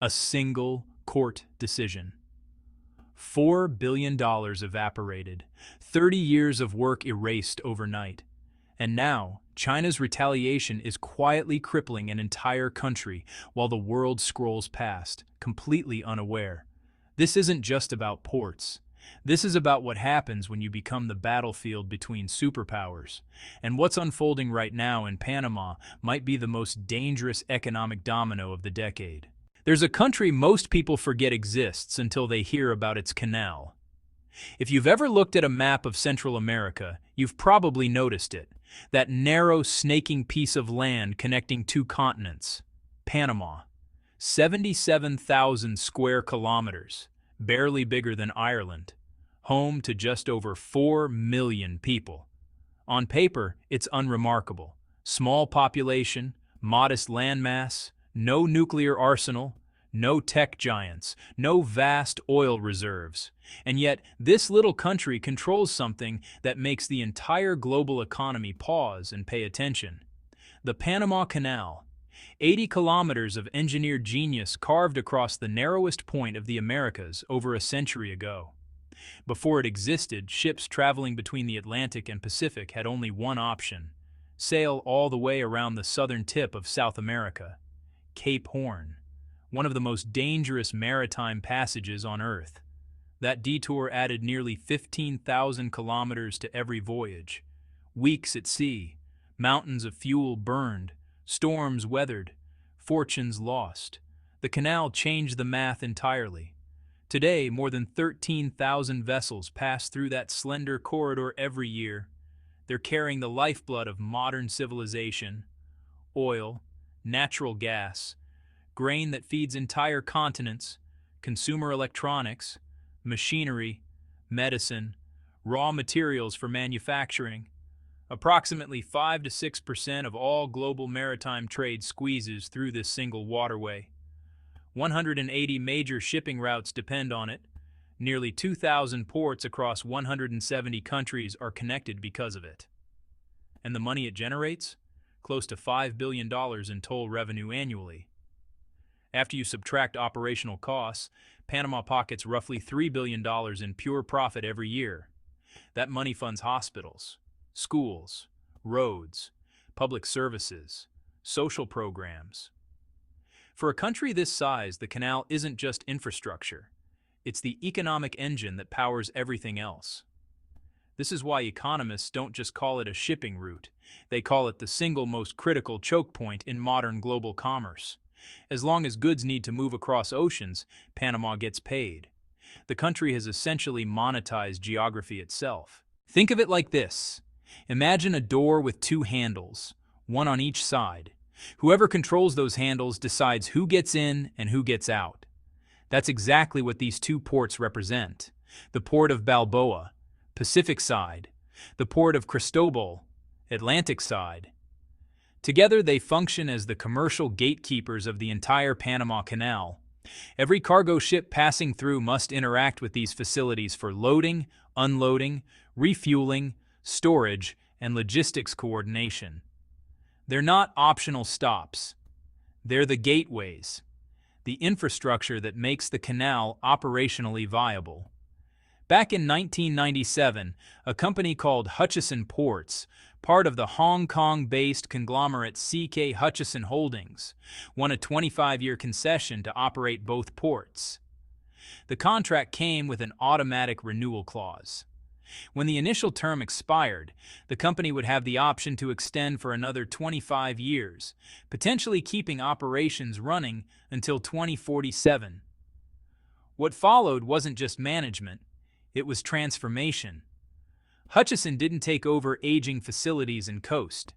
A single court decision. $4 billion evaporated, 30 years of work erased overnight. And now, China's retaliation is quietly crippling an entire country while the world scrolls past, completely unaware. This isn't just about ports. This is about what happens when you become the battlefield between superpowers. And what's unfolding right now in Panama might be the most dangerous economic domino of the decade. There's a country most people forget exists until they hear about its canal. If you've ever looked at a map of Central America, you've probably noticed it. That narrow, snaking piece of land connecting two continents. Panama. 77,000 square kilometers, barely bigger than Ireland. Home to just over 4 million people. On paper, it's unremarkable. Small population, modest landmass, no nuclear arsenal, no tech giants, no vast oil reserves. And yet, this little country controls something that makes the entire global economy pause and pay attention. The Panama Canal. 80 kilometers of engineered genius carved across the narrowest point of the Americas over a century ago. Before it existed, ships traveling between the Atlantic and Pacific had only one option: sail all the way around the southern tip of South America, Cape Horn, one of the most dangerous maritime passages on Earth. That detour added nearly 15,000 kilometers to every voyage. Weeks at sea, mountains of fuel burned, storms weathered, fortunes lost. The canal changed the math entirely. Today, more than 13,000 vessels pass through that slender corridor every year. They're carrying the lifeblood of modern civilization: oil, natural gas, grain that feeds entire continents, consumer electronics, machinery, medicine, raw materials for manufacturing. Approximately 5 to 6% of all global maritime trade squeezes through this single waterway. 180 major shipping routes depend on it. Nearly 2,000 ports across 170 countries are connected because of it. And the money it generates? Close to $5 billion in toll revenue annually. After you subtract operational costs, Panama pockets roughly $3 billion in pure profit every year. That money funds hospitals, schools, roads, public services, social programs. For a country this size, the canal isn't just infrastructure. It's the economic engine that powers everything else. This is why economists don't just call it a shipping route. They call it the single most critical choke point in modern global commerce. As long as goods need to move across oceans, Panama gets paid. The country has essentially monetized geography itself. Think of it like this. Imagine a door with two handles, one on each side. Whoever controls those handles decides who gets in and who gets out. That's exactly what these two ports represent. The port of Balboa, Pacific side. The port of Cristobal, Atlantic side. Together they function as the commercial gatekeepers of the entire Panama Canal. Every cargo ship passing through must interact with these facilities for loading, unloading, refueling, storage, and logistics coordination. They're not optional stops. They're the gateways, the infrastructure that makes the canal operationally viable. Back in 1997, a company called Hutchison Ports, part of the Hong Kong-based conglomerate CK Hutchison Holdings, won a 25-year concession to operate both ports. The contract came with an automatic renewal clause. When the initial term expired, the company would have the option to extend for another 25 years, potentially keeping operations running until 2047. What followed wasn't just management, it was transformation. Hutchison didn't take over aging facilities and coast.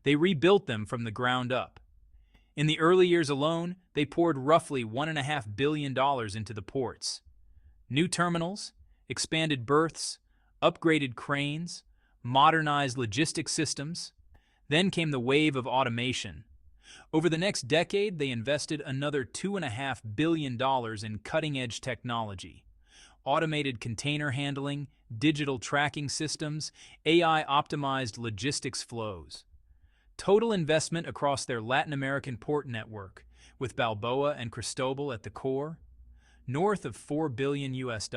They rebuilt them from the ground up. In the early years alone, they poured roughly $1.5 billion into the ports. New terminals, expanded berths, upgraded cranes, modernized logistics systems. Then came the wave of automation. Over the next decade, they invested another $2.5 billion in cutting-edge technology. Automated container handling, digital tracking systems, AI-optimized logistics flows. Total investment across their Latin American port network, with Balboa and Cristobal at the core, north of $4 billion US.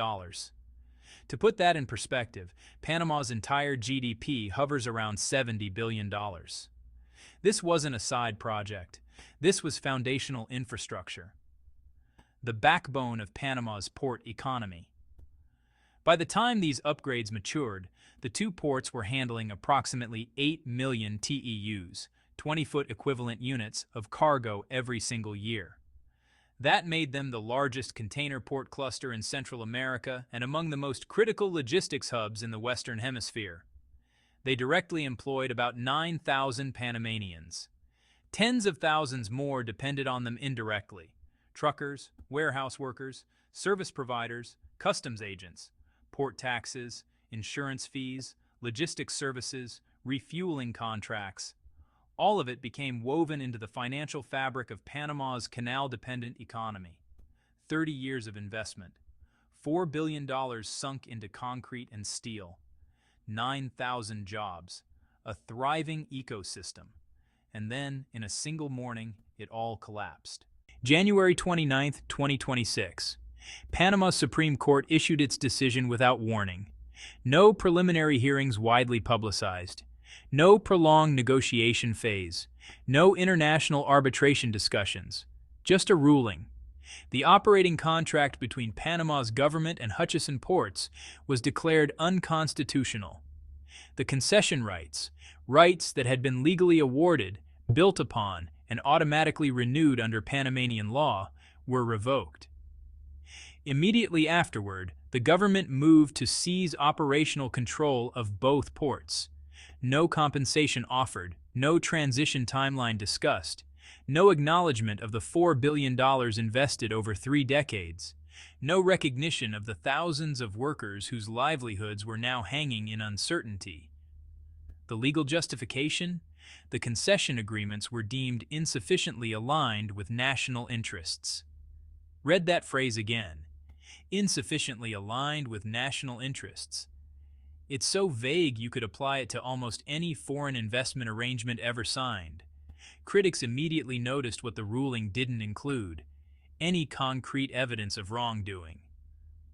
To put that in perspective, Panama's entire GDP hovers around $70 billion. This wasn't a side project. This was foundational infrastructure, the backbone of Panama's port economy. By the time these upgrades matured, the two ports were handling approximately 8 million TEUs, 20-foot equivalent units, of cargo every single year. That made them the largest container port cluster in Central America and among the most critical logistics hubs in the Western Hemisphere. They directly employed about 9,000 Panamanians. Tens of thousands more depended on them indirectly: truckers, warehouse workers, service providers, customs agents, port taxes, insurance fees, logistics services, refueling contracts. All of it became woven into the financial fabric of Panama's canal-dependent economy. 30 years of investment, $4 billion sunk into concrete and steel, 9,000 jobs, a thriving ecosystem. And then, in a single morning, it all collapsed. January 29, 2026. Panama's Supreme Court issued its decision without warning. No preliminary hearings widely publicized. No prolonged negotiation phase. No international arbitration discussions. Just a ruling. The operating contract between Panama's government and Hutchison Ports was declared unconstitutional. The concession rights, rights that had been legally awarded, built upon, and automatically renewed under Panamanian law, were revoked. Immediately afterward, the government moved to seize operational control of both ports. No compensation offered, no transition timeline discussed, no acknowledgement of the $4 billion invested over 3 decades, no recognition of the thousands of workers whose livelihoods were now hanging in uncertainty. The legal justification? The concession agreements were deemed insufficiently aligned with national interests. Read that phrase again. Insufficiently aligned with national interests. It's so vague you could apply it to almost any foreign investment arrangement ever signed. Critics immediately noticed what the ruling didn't include: any concrete evidence of wrongdoing.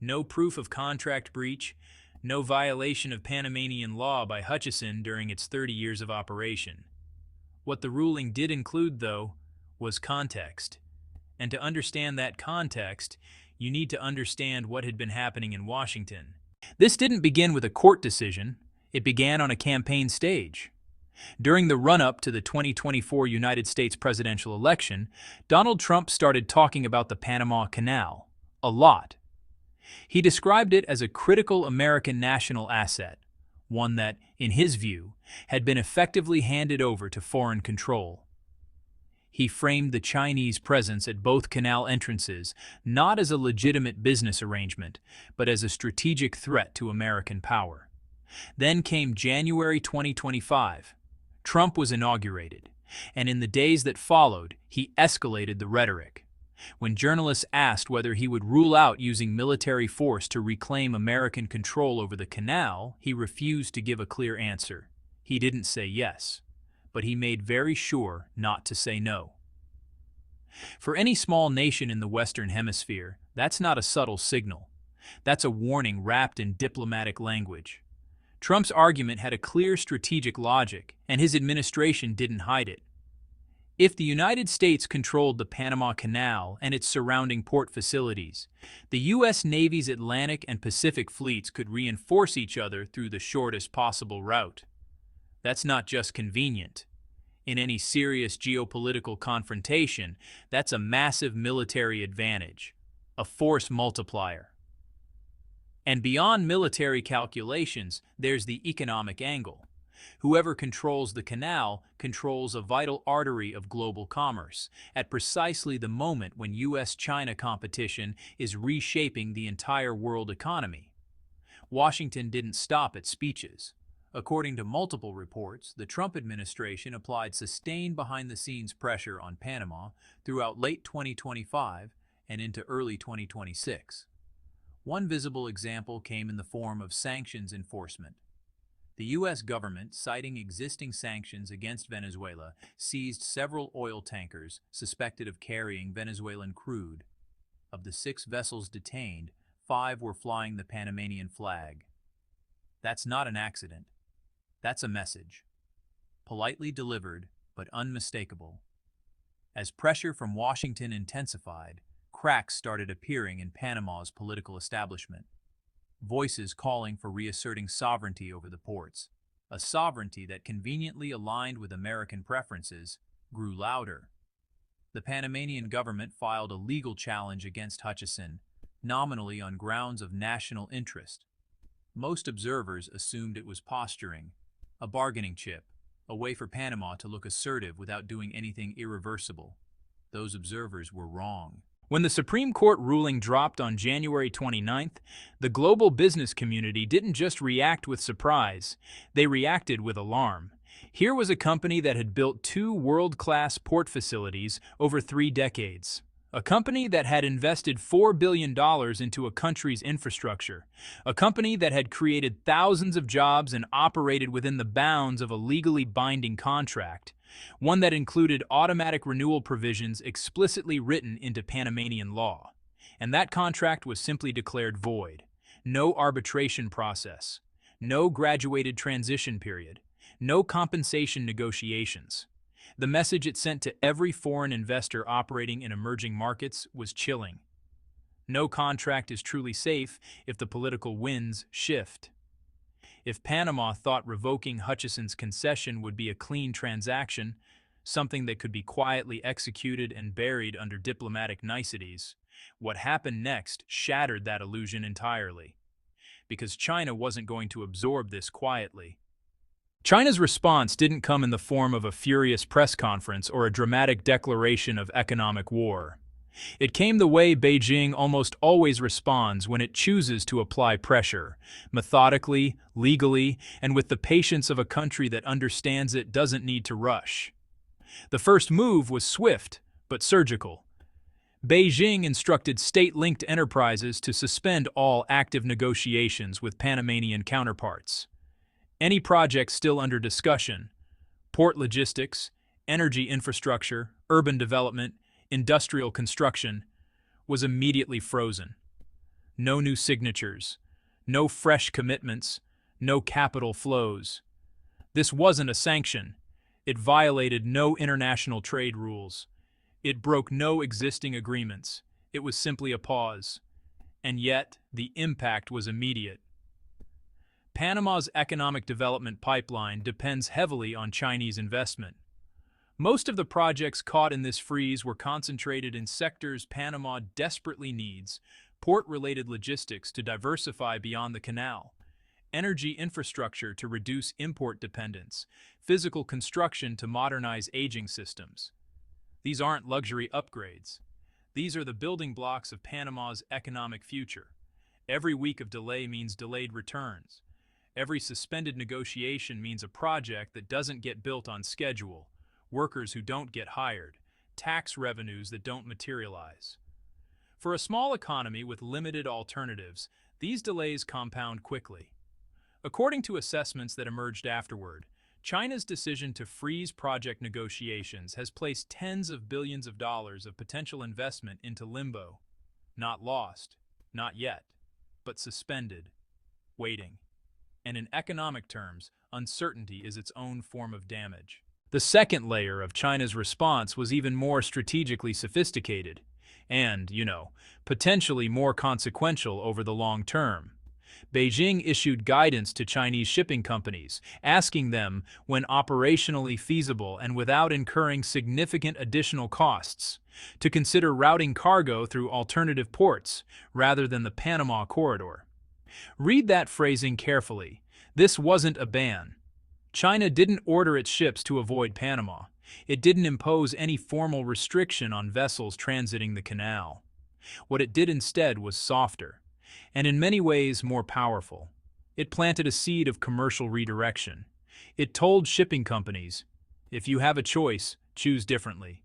No proof of contract breach, no violation of Panamanian law by Hutchison during its 30 years of operation. What the ruling did include, though, was context. And to understand that context, you need to understand what had been happening in Washington. This didn't begin with a court decision. It began on a campaign stage. During the run-up to the 2024 United States presidential election, Donald Trump started talking about the Panama Canal a lot. He described it as a critical American national asset, one that, in his view, had been effectively handed over to foreign control. He framed the Chinese presence at both canal entrances not as a legitimate business arrangement, but as a strategic threat to American power. Then came January 2025. Trump was inaugurated, and in the days that followed, he escalated the rhetoric. When journalists asked whether he would rule out using military force to reclaim American control over the canal, he refused to give a clear answer. He didn't say yes, but he made very sure not to say no. For any small nation in the Western Hemisphere, that's not a subtle signal. That's a warning wrapped in diplomatic language. Trump's argument had a clear strategic logic, and his administration didn't hide it. If the United States controlled the Panama Canal and its surrounding port facilities, the U.S. Navy's Atlantic and Pacific fleets could reinforce each other through the shortest possible route. That's not just convenient. In any serious geopolitical confrontation, that's a massive military advantage, a force multiplier. And beyond military calculations, there's the economic angle. Whoever controls the canal controls a vital artery of global commerce at precisely the moment when U.S.-China competition is reshaping the entire world economy. Washington didn't stop at speeches. According to multiple reports, the Trump administration applied sustained behind-the-scenes pressure on Panama throughout late 2025 and into early 2026. One visible example came in the form of sanctions enforcement. The U.S. government, citing existing sanctions against Venezuela, seized several oil tankers suspected of carrying Venezuelan crude. Of the 6 vessels detained, 5 were flying the Panamanian flag. That's not an accident. That's a message. Politely delivered, but unmistakable. As pressure from Washington intensified, cracks started appearing in Panama's political establishment. Voices calling for reasserting sovereignty over the ports, a sovereignty that conveniently aligned with American preferences, grew louder. The Panamanian government filed a legal challenge against Hutchison, nominally on grounds of national interest. Most observers assumed it was posturing, a bargaining chip, a way for Panama to look assertive without doing anything irreversible. Those observers were wrong. When the Supreme Court ruling dropped on January 29th, the global business community didn't just react with surprise, they reacted with alarm. Here was a company that had built 2 world-class port facilities over 3 decades. A company that had invested $4 billion into a country's infrastructure. A company that had created thousands of jobs and operated within the bounds of a legally binding contract. One that included automatic renewal provisions explicitly written into Panamanian law. And that contract was simply declared void. No arbitration process. No graduated transition period. No compensation negotiations. The message it sent to every foreign investor operating in emerging markets was chilling. No contract is truly safe if the political winds shift. If Panama thought revoking Hutchison's concession would be a clean transaction, something that could be quietly executed and buried under diplomatic niceties, what happened next shattered that illusion entirely. Because China wasn't going to absorb this quietly. China's response didn't come in the form of a furious press conference or a dramatic declaration of economic war. It came the way Beijing almost always responds when it chooses to apply pressure, methodically, legally, and with the patience of a country that understands it doesn't need to rush. The first move was swift, but surgical. Beijing instructed state-linked enterprises to suspend all active negotiations with Panamanian counterparts. Any project still under discussion, port logistics, energy infrastructure, urban development, industrial construction, was immediately frozen. No new signatures, no fresh commitments, no capital flows. This wasn't a sanction. It violated no international trade rules. It broke no existing agreements. It was simply a pause. And yet, the impact was immediate. Panama's economic development pipeline depends heavily on Chinese investment. Most of the projects caught in this freeze were concentrated in sectors Panama desperately needs: port-related logistics to diversify beyond the canal, energy infrastructure to reduce import dependence, physical construction to modernize aging systems. These aren't luxury upgrades. These are the building blocks of Panama's economic future. Every week of delay means delayed returns. Every suspended negotiation means a project that doesn't get built on schedule, workers who don't get hired, tax revenues that don't materialize. For a small economy with limited alternatives, these delays compound quickly. According to assessments that emerged afterward, China's decision to freeze project negotiations has placed tens of billions of dollars of potential investment into limbo. Not lost, not yet, but suspended, waiting. And in economic terms, uncertainty is its own form of damage. The second layer of China's response was even more strategically sophisticated and, potentially more consequential over the long term. Beijing issued guidance to Chinese shipping companies, asking them, when operationally feasible and without incurring significant additional costs, to consider routing cargo through alternative ports rather than the Panama corridor. Read that phrasing carefully. This wasn't a ban. China didn't order its ships to avoid Panama. It didn't impose any formal restriction on vessels transiting the canal. What it did instead was softer, and in many ways more powerful. It planted a seed of commercial redirection. It told shipping companies, if you have a choice, choose differently.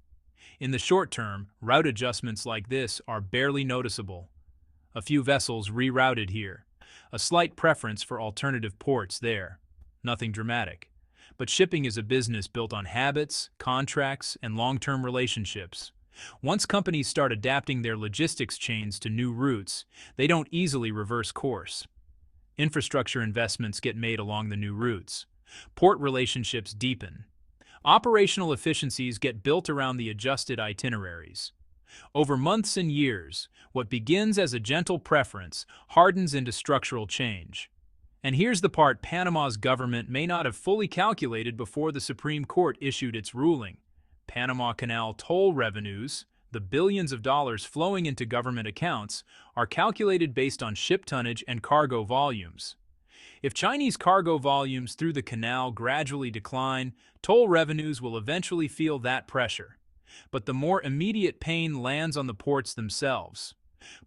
In the short term, route adjustments like this are barely noticeable. A few vessels rerouted here, a slight preference for alternative ports there. nothing dramatic. But shipping is a business built on habits, contracts, and long-term relationships. Once companies start adapting their logistics chains to new routes, they don't easily reverse course. Infrastructure investments get made along the new routes. Port relationships deepen. Operational efficiencies get built around the adjusted itineraries. Over months and years, what begins as a gentle preference hardens into structural change. And here's the part Panama's government may not have fully calculated before the Supreme Court issued its ruling. Panama Canal toll revenues, the billions of dollars flowing into government accounts, are calculated based on ship tonnage and cargo volumes. If Chinese cargo volumes through the canal gradually decline, toll revenues will eventually feel that pressure. But the more immediate pain lands on the ports themselves.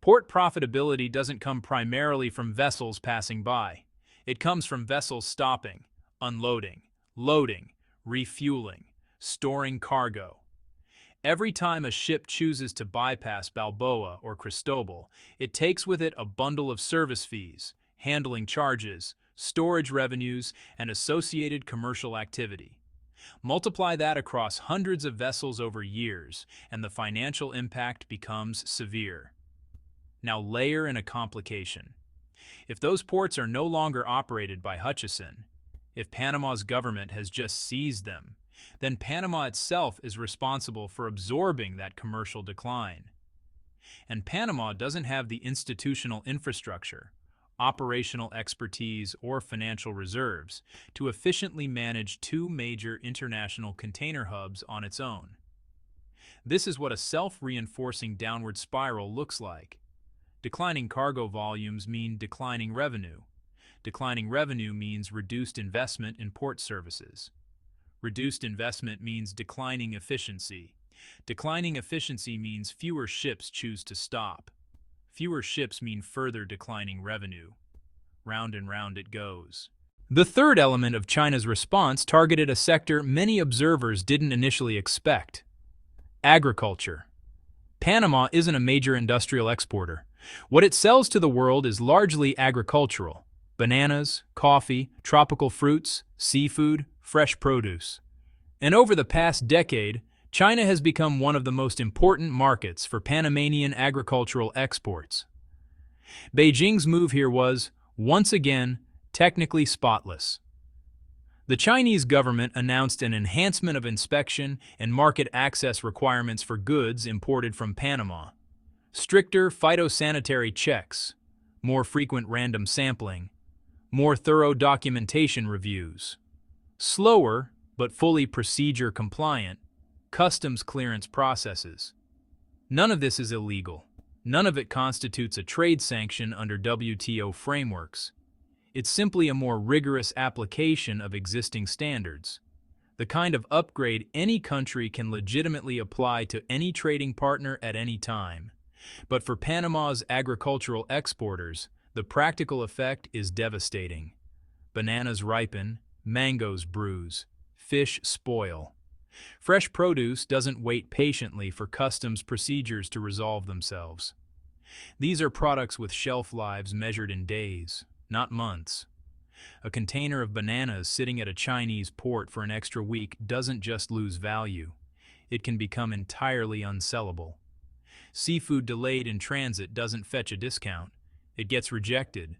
Port profitability doesn't come primarily from vessels passing by. It comes from vessels stopping, unloading, loading, refueling, storing cargo. Every time a ship chooses to bypass Balboa or Cristobal, it takes with it a bundle of service fees, handling charges, storage revenues, and associated commercial activity. Multiply that across hundreds of vessels over years, and the financial impact becomes severe. Now layer in a complication. If those ports are no longer operated by Hutchison, if Panama's government has just seized them, then Panama itself is responsible for absorbing that commercial decline. And Panama doesn't have the institutional infrastructure, operational expertise, or financial reserves to efficiently manage two major international container hubs on its own. This is what a self-reinforcing downward spiral looks like. Declining cargo volumes mean declining revenue. Declining revenue means reduced investment in port services. Reduced investment means declining efficiency. Declining efficiency means fewer ships choose to stop. Fewer ships mean further declining revenue. Round and round it goes. The third element of China's response targeted a sector many observers didn't initially expect: agriculture. Panama isn't a major industrial exporter. What it sells to the world is largely agricultural: bananas, coffee, tropical fruits, seafood, fresh produce. And over the past decade, China has become one of the most important markets for Panamanian agricultural exports. Beijing's move here was, once again, technically spotless. The Chinese government announced an enhancement of inspection and market access requirements for goods imported from Panama. Stricter phytosanitary checks, more frequent random sampling, more thorough documentation reviews, slower but fully procedure compliant customs clearance processes. None of this is illegal. None of it constitutes a trade sanction under WTO frameworks. It's simply a more rigorous application of existing standards, the kind of upgrade any country can legitimately apply to any trading partner at any time. But for Panama's agricultural exporters, the practical effect is devastating. Bananas ripen, mangoes bruise, fish spoil. Fresh produce doesn't wait patiently for customs procedures to resolve themselves. These are products with shelf lives measured in days, not months. A container of bananas sitting at a Chinese port for an extra week doesn't just lose value. It can become entirely unsellable. Seafood delayed in transit doesn't fetch a discount. It gets rejected.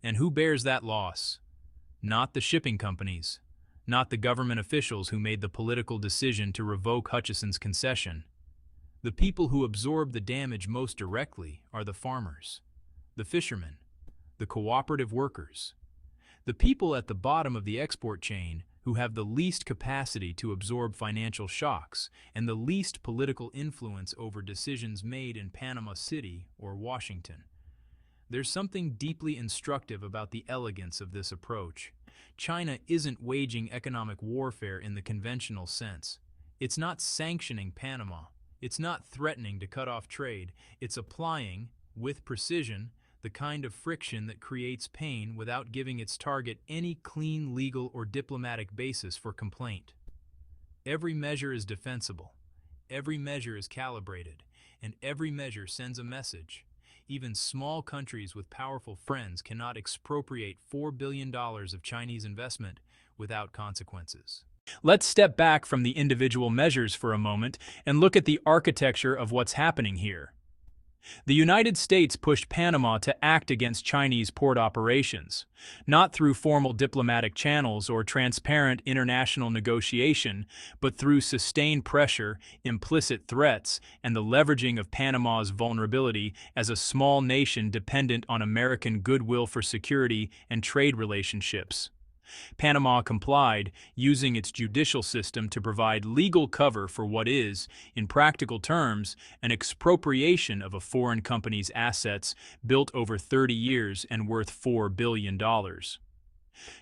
And who bears that loss? Not the shipping companies. Not the government officials who made the political decision to revoke Hutchison's concession. The people who absorb the damage most directly are the farmers, the fishermen, the cooperative workers, the people at the bottom of the export chain who have the least capacity to absorb financial shocks and the least political influence over decisions made in Panama City or Washington. There's something deeply instructive about the elegance of this approach. China isn't waging economic warfare in the conventional sense. It's not sanctioning Panama. It's not threatening to cut off trade. It's applying, with precision, the kind of friction that creates pain without giving its target any clean legal or diplomatic basis for complaint. Every measure is defensible. Every measure is calibrated. And every measure sends a message. Even small countries with powerful friends cannot expropriate $4 billion of Chinese investment without consequences. Let's step back from the individual measures for a moment and look at the architecture of what's happening here. The United States pushed Panama to act against Chinese port operations, not through formal diplomatic channels or transparent international negotiation, but through sustained pressure, implicit threats, and the leveraging of Panama's vulnerability as a small nation dependent on American goodwill for security and trade relationships. Panama complied, using its judicial system to provide legal cover for what is, in practical terms, an expropriation of a foreign company's assets built over 30 years and worth $4 billion.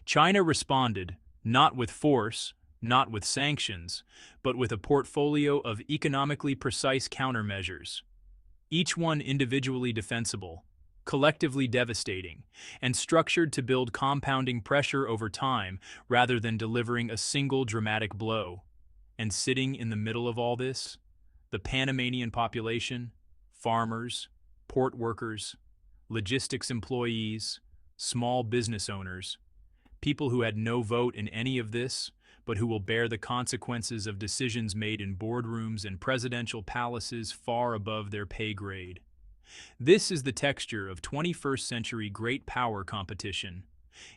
China responded, not with force, not with sanctions, but with a portfolio of economically precise countermeasures, each one individually defensible, collectively devastating, and structured to build compounding pressure over time rather than delivering a single dramatic blow. And sitting in the middle of all this, the Panamanian population, farmers, port workers, logistics employees, small business owners, people who had no vote in any of this, but who will bear the consequences of decisions made in boardrooms and presidential palaces far above their pay grade. This is the texture of 21st century great power competition.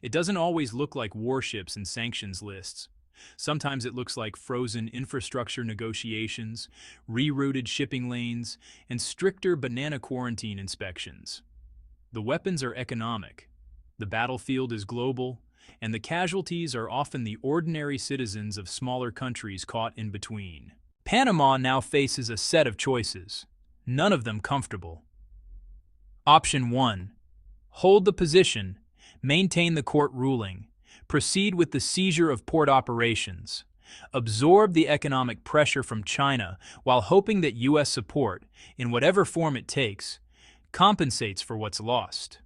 It doesn't always look like warships and sanctions lists. Sometimes it looks like frozen infrastructure negotiations, rerouted shipping lanes, and stricter banana quarantine inspections. The weapons are economic, the battlefield is global, and the casualties are often the ordinary citizens of smaller countries caught in between. Panama now faces a set of choices, none of them comfortable. Option 1. Hold the position, maintain the court ruling, proceed with the seizure of port operations, absorb the economic pressure from China while hoping that U.S. support, in whatever form it takes, compensates for what's lost.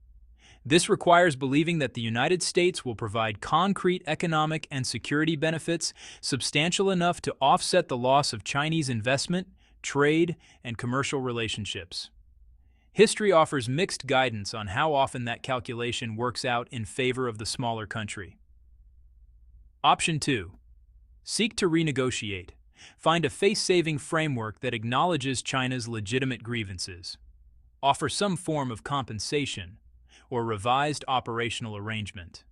This requires believing that the United States will provide concrete economic and security benefits substantial enough to offset the loss of Chinese investment, trade, and commercial relationships. History offers mixed guidance on how often that calculation works out in favor of the smaller country. Option 2. Seek to renegotiate. Find a face-saving framework that acknowledges China's legitimate grievances. Offer some form of compensation or revised operational arrangement.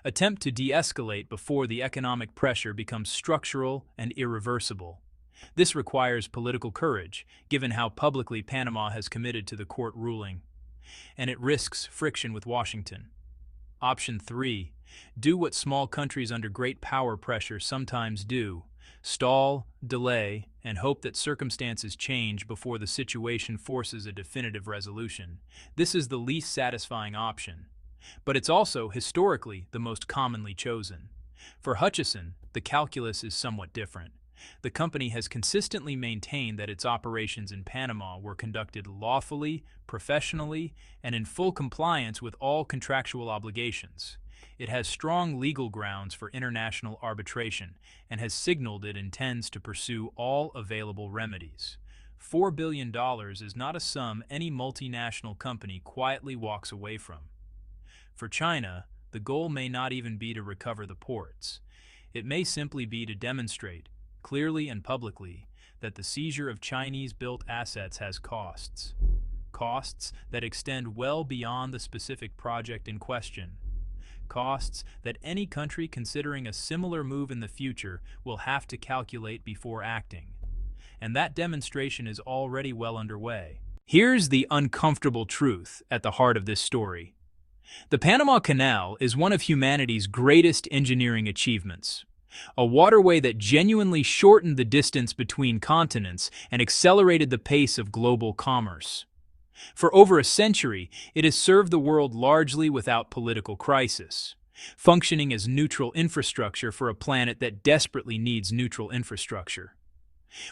Attempt to de-escalate before the economic pressure becomes structural and irreversible. This requires political courage, given how publicly Panama has committed to the court ruling, and it risks friction with Washington. Option 3. Do what small countries under great power pressure sometimes do: stall, delay, and hope that circumstances change before the situation forces a definitive resolution. This is the least satisfying option, but it's also, historically, the most commonly chosen. For Hutchison, the calculus is somewhat different. The company has consistently maintained that its operations in Panama were conducted lawfully, professionally, and in full compliance with all contractual obligations. It has strong legal grounds for international arbitration and has signaled it intends to pursue all available remedies. $4 billion is not a sum any multinational company quietly walks away from. For China, the goal may not even be to recover the ports. It may simply be to demonstrate, clearly and publicly, that the seizure of Chinese-built assets has costs. Costs that extend well beyond the specific project in question. Costs that any country considering a similar move in the future will have to calculate before acting. And that demonstration is already well underway. Here's the uncomfortable truth at the heart of this story. The Panama Canal is one of humanity's greatest engineering achievements. A waterway that genuinely shortened the distance between continents and accelerated the pace of global commerce. For over a century, it has served the world largely without political crisis, functioning as neutral infrastructure for a planet that desperately needs neutral infrastructure.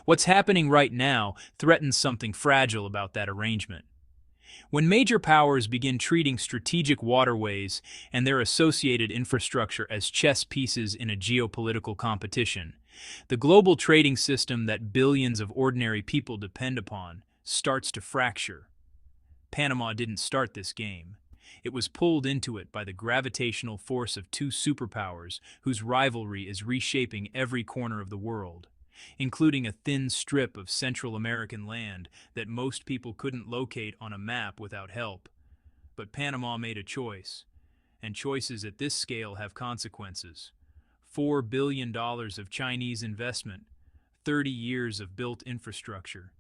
What's happening right now threatens something fragile about that arrangement. When major powers begin treating strategic waterways and their associated infrastructure as chess pieces in a geopolitical competition, the global trading system that billions of ordinary people depend upon starts to fracture. Panama didn't start this game. It was pulled into it by the gravitational force of two superpowers whose rivalry is reshaping every corner of the world, including a thin strip of Central American land that most people couldn't locate on a map without help. But Panama made a choice, and choices at this scale have consequences. $4 billion of Chinese investment, 30 years of built infrastructure,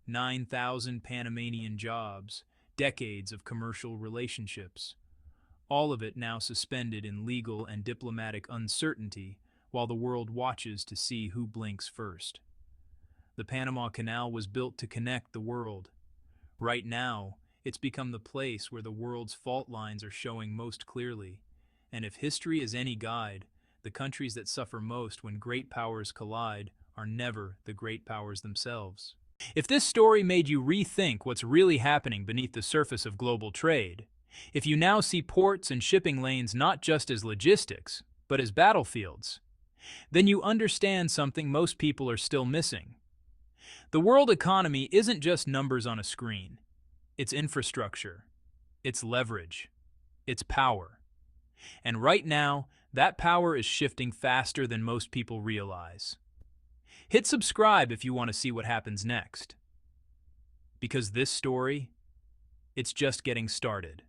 9,000 Panamanian jobs, decades of commercial relationships. All of it now suspended in legal and diplomatic uncertainty while the world watches to see who blinks first. The Panama Canal was built to connect the world. Right now, it's become the place where the world's fault lines are showing most clearly. And if history is any guide, the countries that suffer most when great powers collide are never the great powers themselves. If this story made you rethink what's really happening beneath the surface of global trade, if you now see ports and shipping lanes not just as logistics, but as battlefields, then you understand something most people are still missing. The world economy isn't just numbers on a screen. It's infrastructure, it's leverage, it's power. And right now, that power is shifting faster than most people realize. Hit subscribe if you want to see what happens next. Because this story, it's just getting started.